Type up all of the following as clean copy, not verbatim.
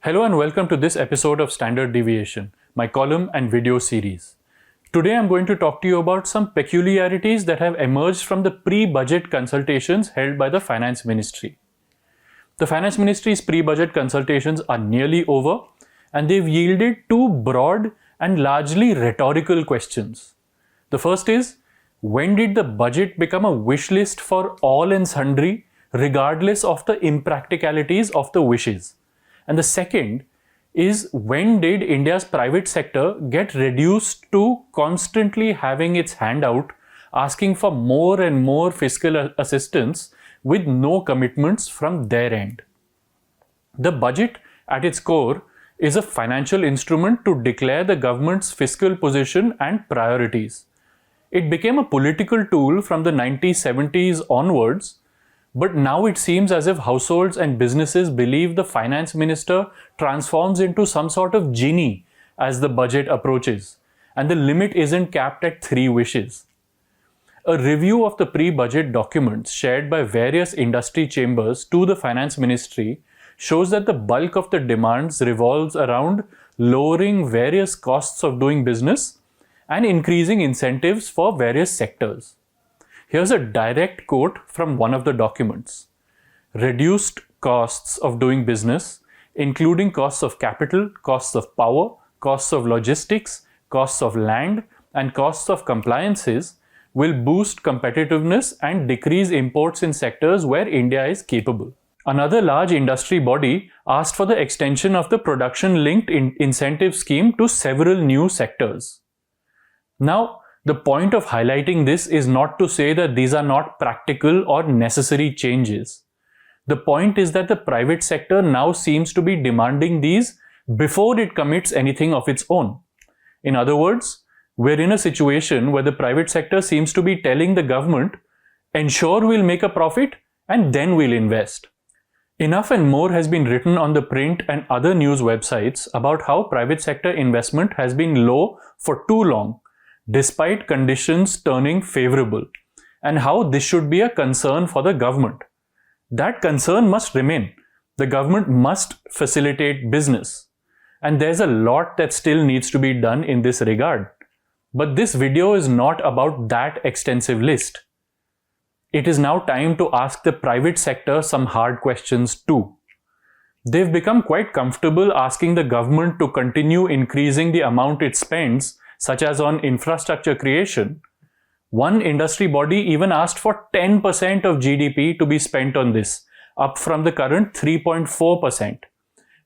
Hello and welcome to this episode of Standard Deviation, my column and video series. Today I'm going to talk to you about some peculiarities that have emerged from the pre-budget consultations held by the Finance Ministry. The Finance Ministry's pre-budget consultations are nearly over, and they've yielded two broad and largely rhetorical questions. The first is, when did the budget become a wish list for all and sundry, regardless of the impracticalities of the wishes? And the second is, when did India's private sector get reduced to constantly having its hand out, asking for more and more fiscal assistance with no commitments from their end? The budget, at its core, is a financial instrument to declare the government's fiscal position and priorities. It became a political tool from the 1970s onwards, but now it seems as if households and businesses believe the finance minister transforms into some sort of genie as the budget approaches, and the limit isn't capped at 3 wishes. A review of the pre-budget documents shared by various industry chambers to the finance ministry shows that the bulk of the demands revolves around lowering various costs of doing business and increasing incentives for various sectors. Here's a direct quote from one of the documents. Reduced costs of doing business, including costs of capital, costs of power, costs of logistics, costs of land, and costs of compliances, will boost competitiveness and decrease imports in sectors where India is capable. Another large industry body asked for the extension of the production-linked incentive scheme to several new sectors. Now, the point of highlighting this is not to say that these are not practical or necessary changes. The point is that the private sector now seems to be demanding these before it commits anything of its own. In other words, we're in a situation where the private sector seems to be telling the government, ensure we'll make a profit and then we'll invest. Enough and more has been written on ThePrint and other news websites about how private sector investment has been low for too long, despite conditions turning favorable, and how this should be a concern for the government. That concern must remain. The government must facilitate business. And there's a lot that still needs to be done in this regard. But this video is not about that extensive list. It is now time to ask the private sector some hard questions too. They've become quite comfortable asking the government to continue increasing the amount it spends, such as on infrastructure creation. One industry body even asked for 10% of GDP to be spent on this, up from the current 3.4%,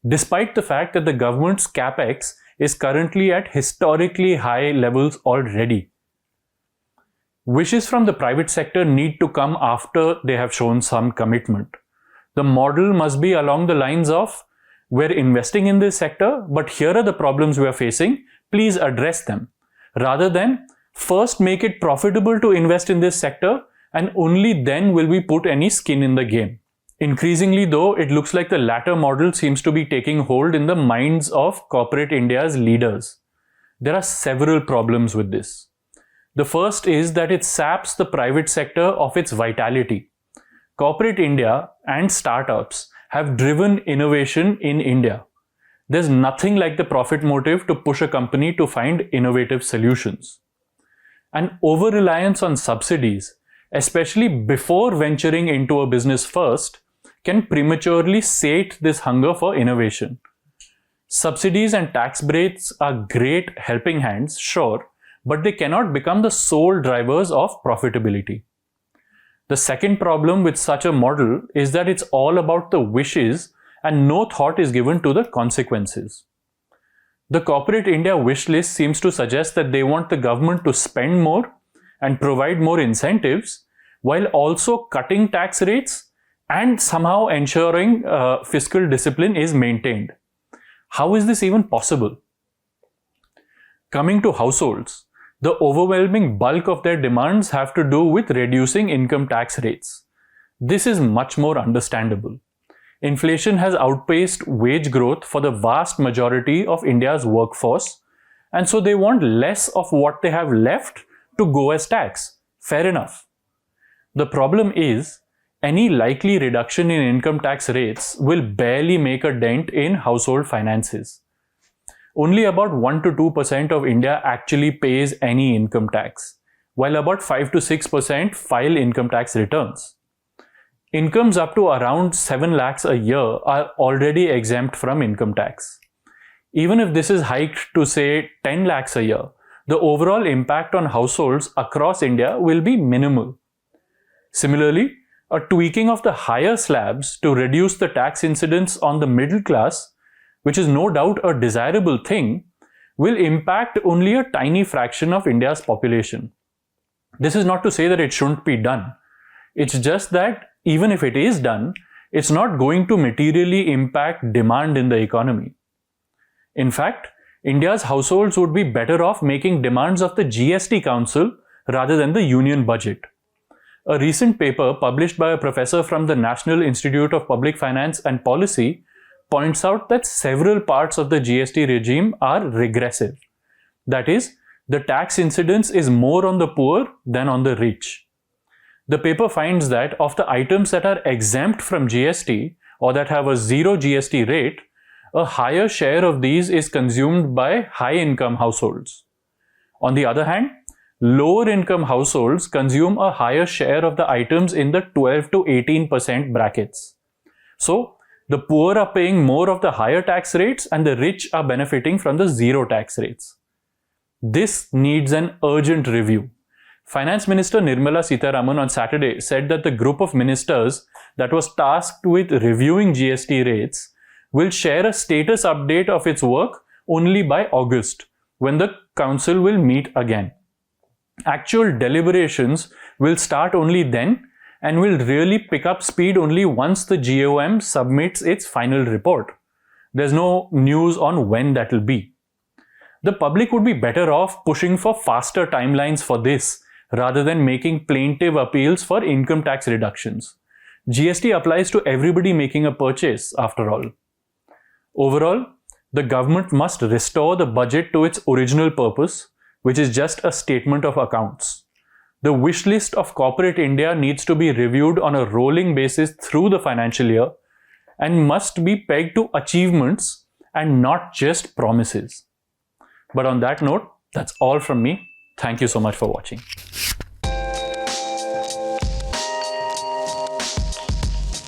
despite the fact that the government's capex is currently at historically high levels already. Wishes from the private sector need to come after they have shown some commitment. The model must be along the lines of, we're investing in this sector, but here are the problems we are facing, please address them, rather than first make it profitable to invest in this sector and only then will we put any skin in the game. Increasingly though, it looks like the latter model seems to be taking hold in the minds of corporate India's leaders. There are several problems with this. The first is that it saps the private sector of its vitality. Corporate India and startups have driven innovation in India. There's nothing like the profit motive to push a company to find innovative solutions. An over-reliance on subsidies, especially before venturing into a business first, can prematurely sate this hunger for innovation. Subsidies and tax breaks are great helping hands, sure, but they cannot become the sole drivers of profitability. The second problem with such a model is that it's all about the wishes and no thought is given to the consequences. The corporate India wish list seems to suggest that they want the government to spend more and provide more incentives while also cutting tax rates and somehow ensuring fiscal discipline is maintained. How is this even possible? Coming to households, the overwhelming bulk of their demands have to do with reducing income tax rates. This is much more understandable. Inflation has outpaced wage growth for the vast majority of India's workforce, and so they want less of what they have left to go as tax. Fair enough. The problem is, any likely reduction in income tax rates will barely make a dent in household finances. Only about 1 to 2% of India actually pays any income tax, while about 5 to 6% file income tax returns. Incomes up to around 7 lakhs a year are already exempt from income tax. Even if this is hiked to say 10 lakhs a year, the overall impact on households across India will be minimal. Similarly, a tweaking of the higher slabs to reduce the tax incidence on the middle class, which is no doubt a desirable thing, will impact only a tiny fraction of India's population. This is not to say that it shouldn't be done. It's just that even if it is done, it's not going to materially impact demand in the economy. In fact, India's households would be better off making demands of the GST Council rather than the union budget. A recent paper published by a professor from the National Institute of Public Finance and Policy points out that several parts of the GST regime are regressive. That is, the tax incidence is more on the poor than on the rich. The paper finds that of the items that are exempt from GST or that have a zero GST rate, a higher share of these is consumed by high-income households. On the other hand, lower-income households consume a higher share of the items in the 12 to 18% brackets. So, the poor are paying more of the higher tax rates and the rich are benefiting from the zero tax rates. This needs an urgent review. Finance Minister Nirmala Sitharaman on Saturday said that the group of ministers that was tasked with reviewing GST rates will share a status update of its work only by August, when the council will meet again. Actual deliberations will start only then and will really pick up speed only once the GOM submits its final report. There's no news on when that will be. The public would be better off pushing for faster timelines for this rather than making plaintive appeals for income tax reductions. GST applies to everybody making a purchase, after all. Overall, the government must restore the budget to its original purpose, which is just a statement of accounts. The wish list of corporate India needs to be reviewed on a rolling basis through the financial year and must be pegged to achievements and not just promises. But on that note, that's all from me. Thank you so much for watching.